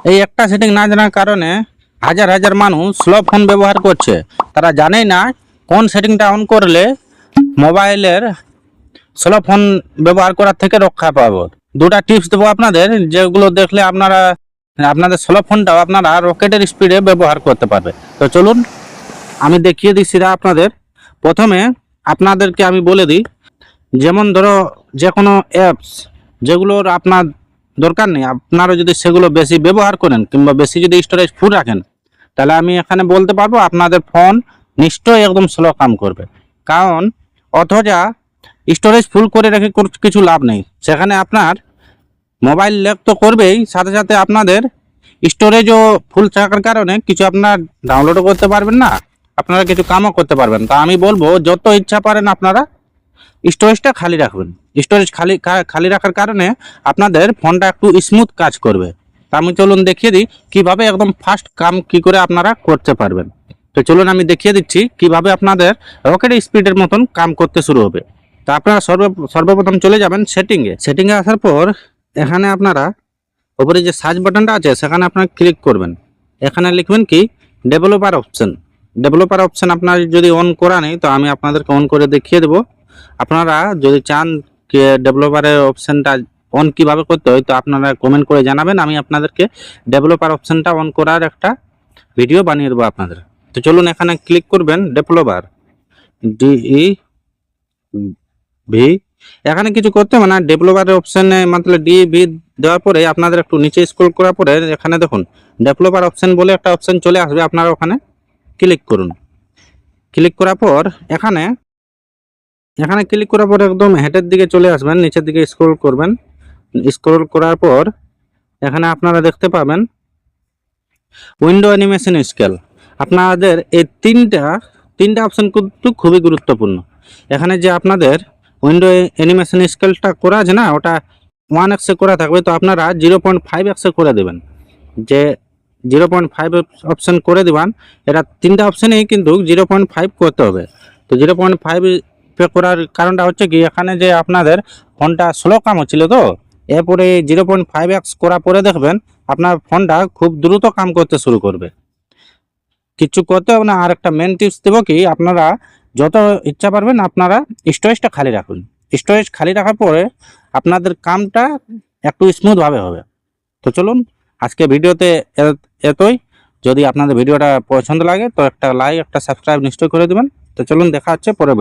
এই একটা সেটিং না জানার কারণে হাজার হাজার মানুষ স্লো ফোন ব্যবহার করছে। তারা জানেই না কোন সেটিংটা অন করলে মোবাইলের স্লো ফোন ব্যবহার করার থেকে রক্ষা পাবো। দুটা টিপস দেবো আপনাদের, যেগুলো দেখলে আপনাদের স্লো ফোনটাও আপনারা রকেটের স্পিডে ব্যবহার করতে পারবে। তো চলুন আমি দেখিয়ে দিচ্ছি আপনাদের। প্রথমে আপনাদেরকে আমি বলে দিই, যেমন ধরো যে কোনো অ্যাপস যেগুলোর আপনার দরকার নেই, আপনারা যদি সেগুলো বেশি ব্যবহার করেন কিংবা বেশি যদি স্টোরেজ ফুল রাখেন, তাহলে আমি এখানে বলতে পারবো আপনাদের ফোন নিশ্চয়ই একদম স্লো কাম করবে। কারণ অথবা স্টোরেজ ফুল করে রেখে কিছু লাভ নেই, সেখানে আপনার মোবাইল ল্যাগ তো করবেই, সাথে সাথে আপনাদের স্টোরেজও ফুল থাকার কারণে কিছু আপনার ডাউনলোডও করতে পারবেন না, আপনারা কিছু কামও করতে পারবেন। তা আমি বলবো যত ইচ্ছা পারেন আপনারা স্টোরেজটা খালি রাখবেন। স্টোরেজ খালি রাখার কারণে আপনাদের ফোনটা একটু স্মুথ কাজ করবে। তা আমি চলুন দেখিয়ে দিই কিভাবে একদম ফাস্ট কাম কি করে আপনারা করতে পারবেন। তো চলুন আমি দেখিয়ে দিচ্ছি কিভাবে আপনাদের রকেট স্পিডের মতন কাম করতে শুরু হবে। তা আপনারা সর্বপ্রথম চলে যাবেন সেটিংয়ে আসার পর এখানে আপনারা উপরে যে সার্চ বাটনটা আছে সেখানে আপনারা ক্লিক করবেন। এখানে লিখবেন কি ডেভেলপার অপশন আপনার যদি অন করা নেই তো আমি আপনাদেরকে অন করে দেখিয়ে দেবো। আপনারা যদি চান ডেভেলপারের অপশনটা অন কিভাবে করতে হয় তো আপনারা কমেন্ট করে জানাবেন, আমি আপনাদেরকে ডেভেলপার অপশনটা অন করার একটা ভিডিও বানিয়ে দেবো আপনাদের। তো চলুন এখানে ক্লিক করবেন ডেভেলপার DEV। এখানে কিছু করতে হবে না, ডেভেলপারের অপশনে মাত্র DEV দেওয়ার পরে আপনাদের একটু নিচে স্ক্রল করার পরে এখানে দেখুন ডেভেলপার অপশন বলে একটা অপশন চলে আসবে, আপনারা ওখানে ক্লিক করুন। ক্লিক করার পর এখানে ক্লিক করার পর একদম হেডের দিকে চলে আসবেন, নিচের দিকে স্ক্রল করবেন। স্ক্রল করার পর এখানে আপনারা দেখতে পাবেন উইন্ডো অ্যানিমেশন স্কেল। আপনাদের এই তিনটা অপশন কিন্তু খুবই গুরুত্বপূর্ণ। এখানে যে আপনাদের উইন্ডো অ্যানিমেশন স্কেলটা করা আছে না, ওটা 1x করা থাকবে, তো আপনারা 0.5x করে দেবেন। যে 0.5 অপশন করে দিবেন, এটা তিনটা অপশনেই কিন্তু 0.5 করতে হবে। তো 0.5 করার কারণটা হচ্ছে কি, এখানে যে আপনাদের ফোনটা স্লো কাম হচ্ছিল, তো এরপরে 0.5x করার পরে দেখবেন আপনার ফোনটা খুব দ্রুত কাম করতে শুরু করবে। কিছু করতে হবে না। আর একটা মেন টিপস দেবো কি, আপনারা যত ইচ্ছা পারবেন আপনারা স্টোরেজটা খালি রাখুন। স্টোরেজ খালি রাখার পরে আপনাদের কামটা একটু স্মুথভাবে হবে। তো চলুন আজকে ভিডিওতে এতই। যদি আপনাদের ভিডিওটা পছন্দ লাগে তো একটা লাইক একটা সাবস্ক্রাইব নিশ্চয়ই করে দেবেন। তো চলুন দেখা হচ্ছে পরে।